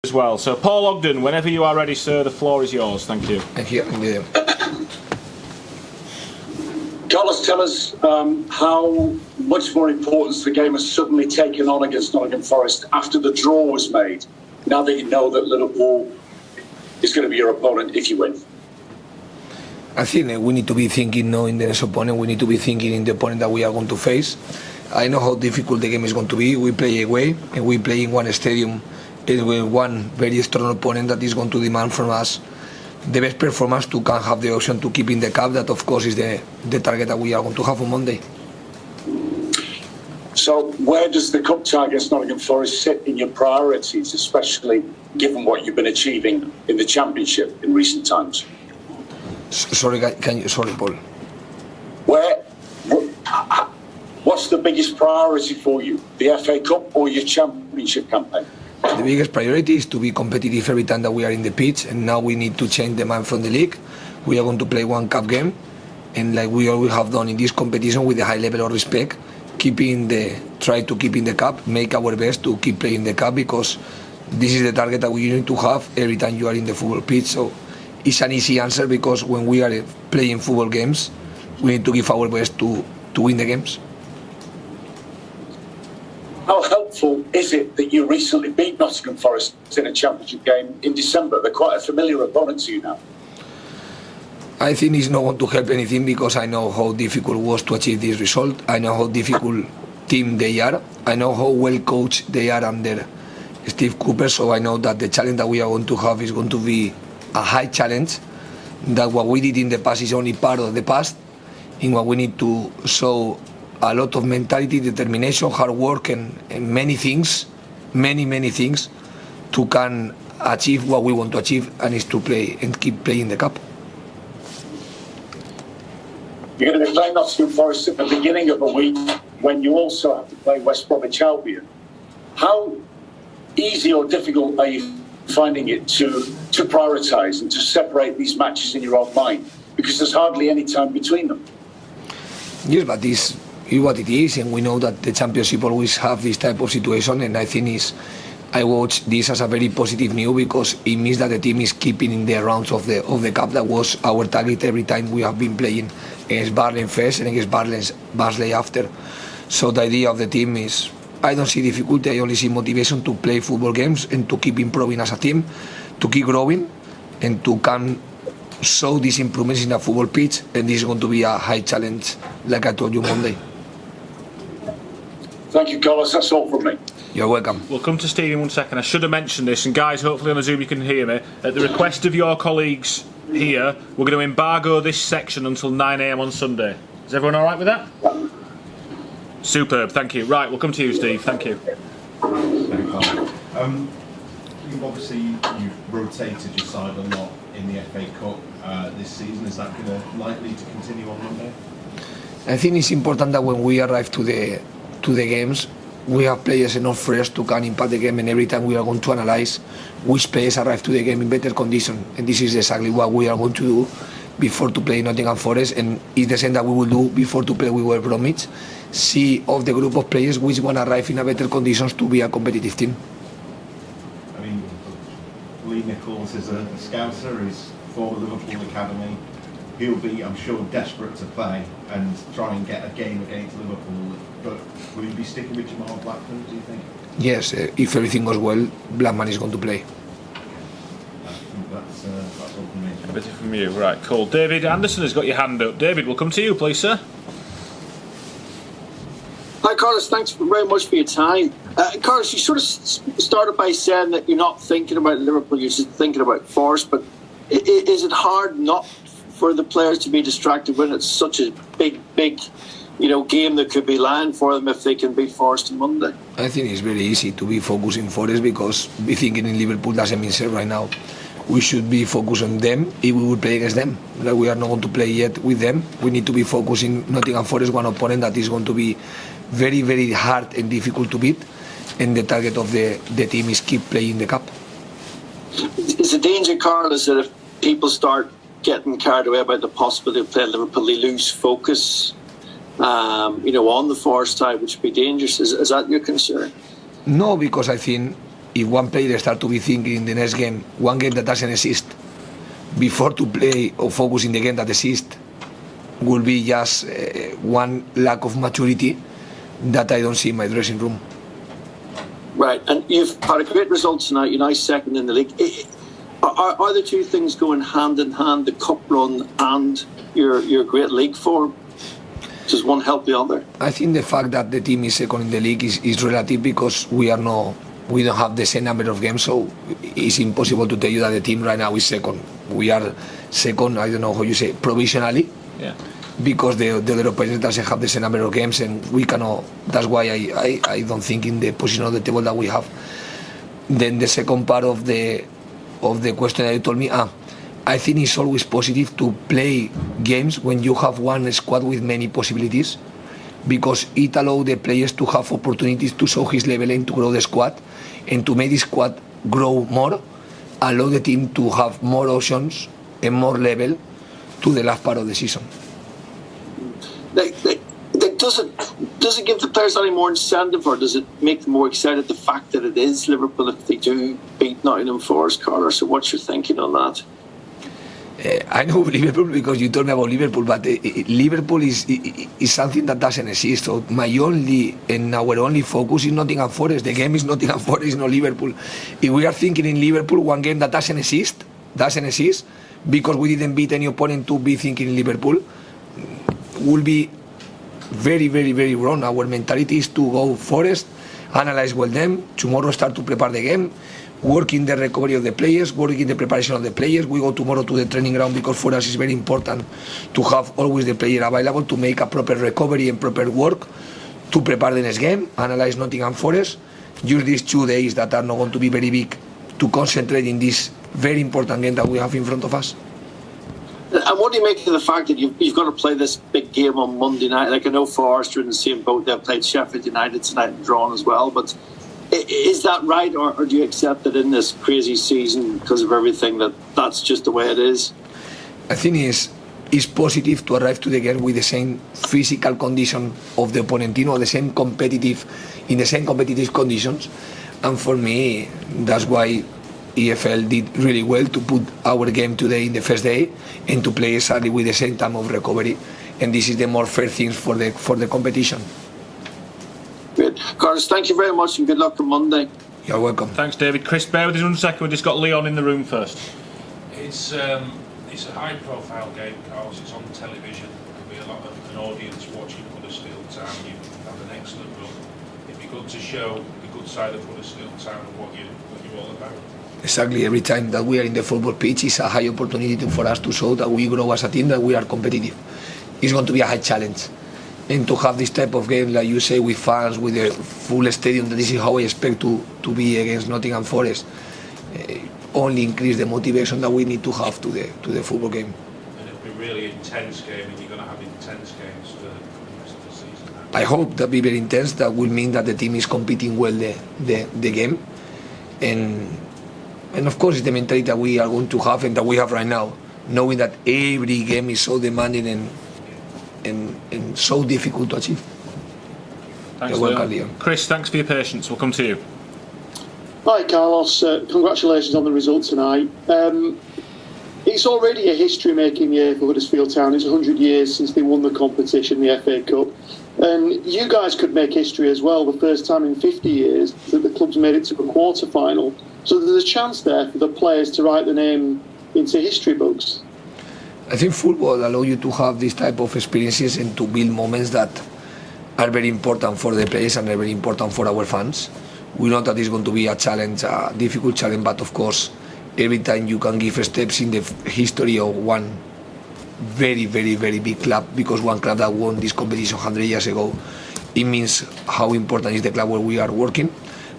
as well. So Paul Ogden, whenever you are ready, sir, the floor is yours. Thank you. Thank you. Carlos, tell us how much more importance the game has suddenly taken on against Nottingham Forest after the draw was made, now that you know that Liverpool is going to be your opponent if you win. I think we need to be thinking not in the next opponent, we need to be thinking in the opponent that we are going to face. I know how difficult the game is going to be. We play away and we play in one stadium with one very strong opponent that is going to demand from us the best performance to can have the option to keep in the cup. That of course is the target that we are going to have on Monday. So where does the cup tie against Nottingham Forest sit in your priorities, especially given what you've been achieving in the Championship in recent times? Sorry, Paul. What's the biggest priority for you, the FA Cup or your Championship campaign? The biggest priority is to be competitive every time that we are in the pitch, and now we need to change the mind from the league. We are going to play one cup game, and like we always have done in this competition, with a high level of respect, try to keep in the cup, make our best to keep playing the cup, because this is the target that we need to have every time you are in the football pitch. So it's an easy answer, because when we are playing football games, we need to give our best to win the games. How helpful is it that you recently beat Nottingham Forest in a Championship game in December? They're quite a familiar opponent to you now. I think it's not going to help anything, because I know how difficult it was to achieve this result. I know how difficult team they are. I know how well coached they are under Steve Cooper. So I know that the challenge that we are going to have is going to be a high challenge. That what we did in the past is only part of the past. In what we need to show a lot of mentality, determination, hard work, and many things, many things, to can achieve what we want to achieve, and is to play and keep playing the cup. You're going to be playing Nottingham Forest at the beginning of a week when you also have to play West Bromwich Albion. How easy or difficult are you finding it to prioritise and to separate these matches in your own mind? Because there's hardly any time between them. Yes, but this is what it is, and we know that the Championship always have this type of situation, and I think I watch this as a very positive news, because it means that the team is keeping in the rounds of the cup. That was our target every time we have been playing against Barley first and against Barnsley after. So the idea of the team is, I don't see difficulty, I only see motivation to play football games and to keep improving as a team, to keep growing, and to come show these improvements in a football pitch. And this is going to be a high challenge, like I told you Monday. Thank you, Carlos. That's all from me. You're welcome. We'll come to Steve in 1 second. I should have mentioned this, and guys, hopefully on the Zoom you can hear me. At the request of your colleagues here, we're going to embargo this section until 9 AM on Sunday. Is everyone all right with that? Superb, thank you. Right, we'll come to you, Steve. Thank you. Obviously, you've rotated your side a lot in the FA Cup this season. Is that likely to continue on Monday? I think it's important that when we arrive to the games, we have players enough fresh to can impact the game, and every time we are going to analyse which players arrive to the game in better condition, and this is exactly what we are going to do before to play Nottingham Forest, and it's the same that we will do before to play with West Bromwich. See of the group of players which one arrive in a better conditions to be a competitive team. I mean, Lee Nichols is a scouser, he's former Liverpool Academy. He'll be, I'm sure, desperate to play and try and get a game against Liverpool. But will he be sticking with Jamal Blackman, do you think? Yes, if everything goes well, Blackman is going to play. I think that's all from me. A bit from you, right, cool. David Anderson has got your hand up. David, we'll come to you, please, sir. Hi, Carlos. Thanks very much for your time. Carlos, you sort of started by saying that you're not thinking about Liverpool, you're just thinking about Forest, but is it hard not for the players to be distracted when it's such a big game that could be lying for them if they can beat Forest on Monday? I think it's very easy to be focused in Forest, because be thinking in Liverpool doesn't mean so right now. We should be focused on them if we will play against them. Like, we are not going to play yet with them. We need to be focused in Nottingham Forest, one opponent that is going to be very, very hard and difficult to beat, and the target of the team is keep playing the cup. Is the danger, Carlos, that if people start getting carried away about the possibility of playing Liverpool, they lose focus on the Forest side, which would be dangerous? Is that your concern? No, because I think if one player start to be thinking in the next game, one game that doesn't exist, before to play or focus in the game that exists, will be just one lack of maturity that I don't see in my dressing room. Right, and you've had a great result tonight. You're now second in the league. Are the two things going hand in hand, the cup run and your great league form? Does one help the other? I think the fact that the team is second in the league is relative, because we don't have the same number of games, so it's impossible to tell you that the team right now is second. We are second, I don't know how you say, provisionally. Yeah. Because the other opponent doesn't have the same number of games, and we cannot. That's why I don't think in the position of the table that we have. Then the second part of the question that you told me, I think it's always positive to play games when you have one squad with many possibilities, because it allows the players to have opportunities to show his level and to grow the squad, and to make the squad grow more, allow the team to have more options and more level to the last part of the season. Does it give the players any more incentive, or does it make them more excited, the fact that it is Liverpool if they do beat Nottingham Forest, Carter? So what's your thinking on that? I know Liverpool because you told me about Liverpool, but Liverpool is something that doesn't exist. So our only focus is Nottingham Forest. The game is Nottingham Forest, not Liverpool. If we are thinking in Liverpool, one game that doesn't exist, because we didn't beat any opponent to be thinking in Liverpool, will be very, very, very wrong. Our mentality is to go Forest, analyze well them, tomorrow start to prepare the game, work in the recovery of the players, work in the preparation of the players. We go tomorrow to the training ground because for us it's very important to have always the player available to make a proper recovery and proper work to prepare the next game, analyze Nottingham Forest, use these 2 days that are not going to be very big to concentrate in this very important game that we have in front of us. And what do you make of the fact that you've got to play this big game on Monday night? Like, I know Forest are in the same boat. They've played Sheffield United tonight and drawn as well. But is that right, or do you accept that in this crazy season, because of everything, that's just the way it is? I think it's positive to arrive to the game with the same physical condition of the opponent, the same competitive conditions. And for me, that's why EFL did really well to put our game today in the first day and to play exactly with the same time of recovery. And this is the more fair things for the competition. Great. Carlos, thank you very much and good luck on Monday. You're welcome. Thanks, David. Chris, bear with us 1 second. We've just got Leon in the room first. It's a high-profile game, Carlos. It's on television. There'll be a lot of an audience watching Huddersfield Town. You've had an excellent run. It'd be good to show the good side of Huddersfield Town and what you're all about. Exactly. Every time that we are in the football pitch, it's a high opportunity for us to show that we grow as a team, that we are competitive. It's going to be a high challenge. And to have this type of game, like you say, with fans, with a full stadium, this is how I expect to be against Nottingham Forest. Only increase the motivation that we need to have to the football game. And it'll be a really intense game, and you're going to have intense games for the rest of the season. I hope that be very intense. That will mean that the team is competing well the game. And of course, it's the mentality that we are going to have and that we have right now, knowing that every game is so demanding and so difficult to achieve. Thanks, Leon. Chris, thanks for your patience. We'll come to you. Hi, Carlos. Congratulations on the result tonight. It's already a history-making year for Huddersfield Town. It's 100 years since they won the competition, the FA Cup. And you guys could make history as well, the first time in 50 years that the club's made it to a quarter-final. So there's a chance there for the players to write the name into history books. I think football allows you to have this type of experiences and to build moments that are very important for the players and are very important for our fans. We know that it's going to be a challenge, a difficult challenge, but of course, every time you can give steps in the history of one very, very, very big club, because one club that won this competition 100 years ago, it means how important is the club where we are working,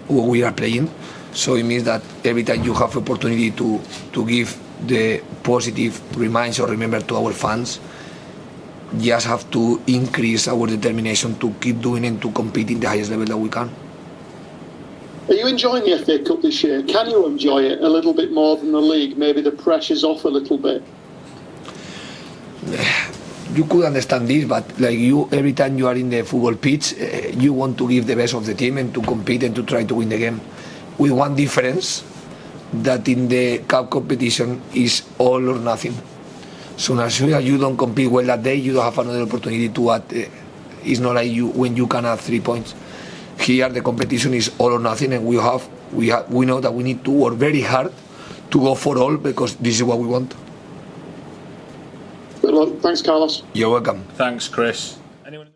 where we are playing. So it means that every time you have opportunity to give the positive reminds or remember to our fans, just have to increase our determination to keep doing and to compete in the highest level that we can. Are you enjoying the FA Cup this year? Can you enjoy it a little bit more than the league? Maybe the pressure's off a little bit. You could understand this, but like you, every time you are in the football pitch, you want to give the best of the team and to compete and to try to win the game. with one difference, that in the cup competition is all or nothing. So as soon as you don't compete well that day, you don't have another opportunity to add. It's not like when you can add 3 points. Here the competition is all or nothing, and we know that we need to work very hard to go for all, because this is what we want. Good luck. Thanks, Carlos. You're welcome. Thanks, Chris. Anyone?